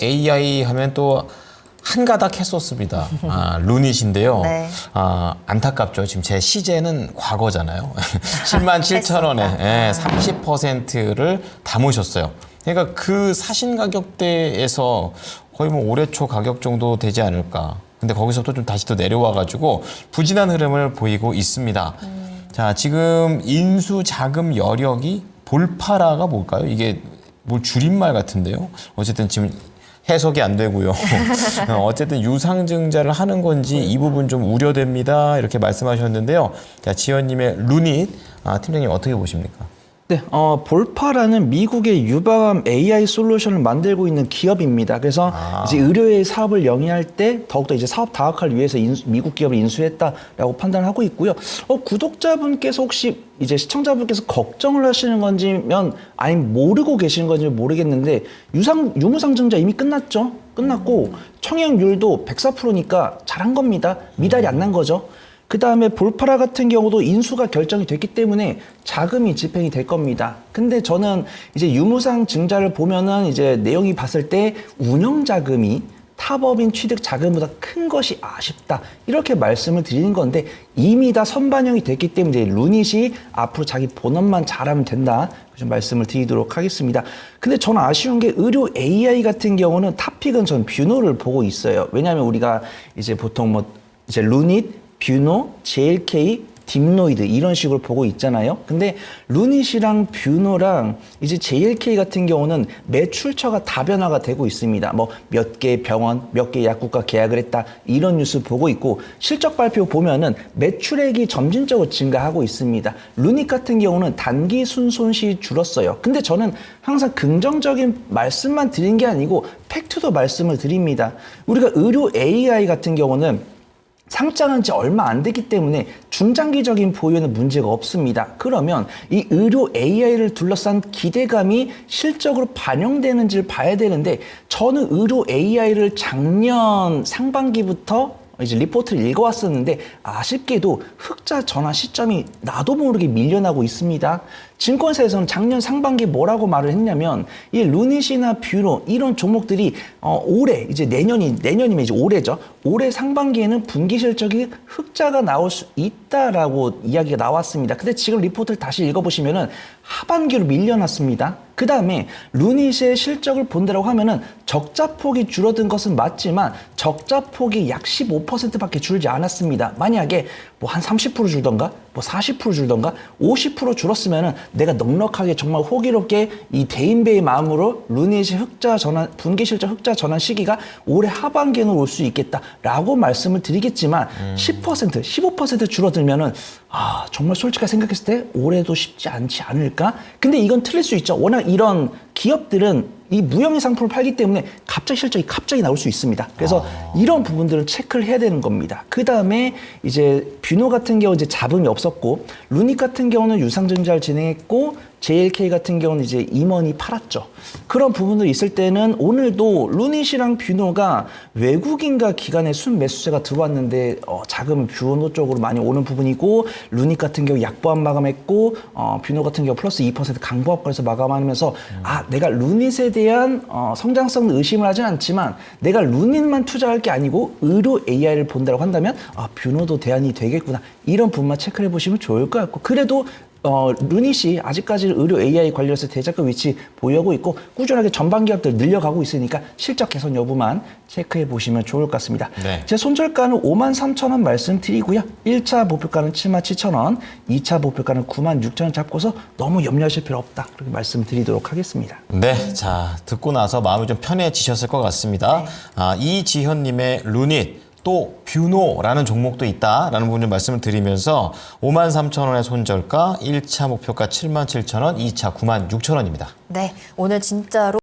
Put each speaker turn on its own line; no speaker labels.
AI 하면 또 한가닥 했었습니다. 루닛인데요.
네.
안타깝죠. 지금 제 시제는 과거잖아요. 7만 7천 원에 30%를 담으셨어요. 그러니까 그 사신 가격대에서 거의 뭐 올해 초 가격 정도 되지 않을까. 근데 거기서부터 좀 다시 또 내려와가지고 부진한 흐름을 보이고 있습니다. 자, 지금 인수 자금 여력이 볼파라가 뭘까요? 이게 뭘 줄임말 같은데요. 어쨌든 지금 해석이 안 되고요. 어쨌든 유상증자를 하는 건지 이 부분 좀 우려됩니다. 이렇게 말씀하셨는데요. 자, 지연님의 루닛 팀장님 어떻게 보십니까?
네, 볼파라는 미국의 유망한 AI 솔루션을 만들고 있는 기업입니다. 그래서 이제 의료의 사업을 영위할 때 더욱더 이제 사업 다각화를 위해서 미국 기업을 인수했다라고 판단을 하고 있고요. 구독자분께서 혹시 이제 시청자분께서 걱정을 하시는 건지면 아니면 모르고 계시는 건지 모르겠는데 유무상증자 이미 끝났죠. 끝났고 청약률도 104%니까 잘한 겁니다. 미달이 안 난 거죠. 그 다음에 볼파라 같은 경우도 인수가 결정이 됐기 때문에 자금이 집행이 될 겁니다. 근데 저는 이제 유무상 증자를 보면은 이제 내용이 봤을 때 운영 자금이 타법인 취득 자금보다 큰 것이 아쉽다. 이렇게 말씀을 드리는 건데 이미 다 선반영이 됐기 때문에 루닛이 앞으로 자기 본업만 잘하면 된다. 좀 말씀을 드리도록 하겠습니다. 근데 저는 아쉬운 게 의료 AI 같은 경우는 탑픽은 전 뷰노를 보고 있어요. 왜냐하면 우리가 이제 보통 뭐 이제 루닛, 뷰노, JLK, 딥노이드 이런 식으로 보고 있잖아요. 근데 루닛이랑 뷰노랑 이제 JLK 같은 경우는 매출처가 다변화가 되고 있습니다. 뭐 몇 개 병원, 몇 개 약국과 계약을 했다 이런 뉴스 보고 있고 실적 발표 보면은 매출액이 점진적으로 증가하고 있습니다. 루닛 같은 경우는 단기 순손실이 줄었어요. 근데 저는 항상 긍정적인 말씀만 드린 게 아니고 팩트도 말씀을 드립니다. 우리가 의료 AI 같은 경우는 상장한 지 얼마 안 됐기 때문에 중장기적인 보유에는 문제가 없습니다. 그러면 이 의료 AI를 둘러싼 기대감이 실적으로 반영되는지를 봐야 되는데 저는 의료 AI를 작년 상반기부터 이제 리포트를 읽어왔었는데 아쉽게도 흑자 전환 시점이 나도 모르게 밀려나고 있습니다. 증권사에서는 작년 상반기에 뭐라고 말을 했냐면 이 루닛이나 뷰노 이런 종목들이 올해 이제 내년이면 이제 올해죠. 올해 상반기에는 분기 실적이 흑자가 나올 수 있다라고 이야기가 나왔습니다. 근데 지금 리포트를 다시 읽어보시면은 하반기로 밀려났습니다. 그 다음에 루닛의 실적을 본다라고 하면은 적자폭이 줄어든 것은 맞지만 적자폭이 약 15%밖에 줄지 않았습니다. 만약에 뭐 한 30% 줄던가 뭐 40% 줄던가 50% 줄었으면은 내가 넉넉하게 정말 호기롭게 이 대인배의 마음으로 루닛의 흑자 전환, 분기 실적 흑자 전환 시기가 올해 하반기에는 올 수 있겠다라고 말씀을 드리겠지만 10%, 15% 줄어들면은 정말 솔직하게 생각했을 때 올해도 쉽지 않지 않을까? 근데 이건 틀릴 수 있죠. 워낙 이런 기업들은 이 무형의 상품을 팔기 때문에 갑자기 실적이 갑자기 나올 수 있습니다. 그래서 이런 부분들은 체크를 해야 되는 겁니다. 그 다음에 이제 뷰노 같은 경우 이제 잡음이 없었고 루닛 같은 경우는 유상증자를 진행했고 JLK 같은 경우는 이제 임원이 팔았죠. 그런 부분들이 있을 때는 오늘도 루닛이랑 뷰노가 외국인과 기관의 순매수세가 들어왔는데 자금은 뷰노 쪽으로 많이 오는 부분이고 루닛 같은 경우 약보합 마감했고 뷰노 같은 경우 플러스 2% 강보합권에서 마감하면서 내가 루닛에 대한 성장성은 의심을 하진 않지만 내가 루닛만 투자할 게 아니고 의료 AI를 본다고 한다면 뷰노도 대안이 되겠구나. 이런 부분만 체크해 보시면 좋을 것 같고 그래도 루닛이 아직까지 의료 AI 관련해서 대장급 위치 보유하고 있고 꾸준하게 전반 기업들 늘려가고 있으니까 실적 개선 여부만 체크해 보시면 좋을 것 같습니다.
네.
제 손절가는 53,000원 말씀드리고요. 1차 목표가는 77,000원, 2차 목표가는 96,000원 잡고서 너무 염려하실 필요 없다. 그렇게 말씀드리도록 하겠습니다.
네, 자 듣고 나서 마음이 좀 편해지셨을 것 같습니다. 이지현님의 루닛 또 뷰노라는 종목도 있다라는 부분 좀 말씀을 드리면서 53,000원의 손절가, 1차 목표가 77,000원, 2차 96,000원입니다.
네, 오늘 진짜로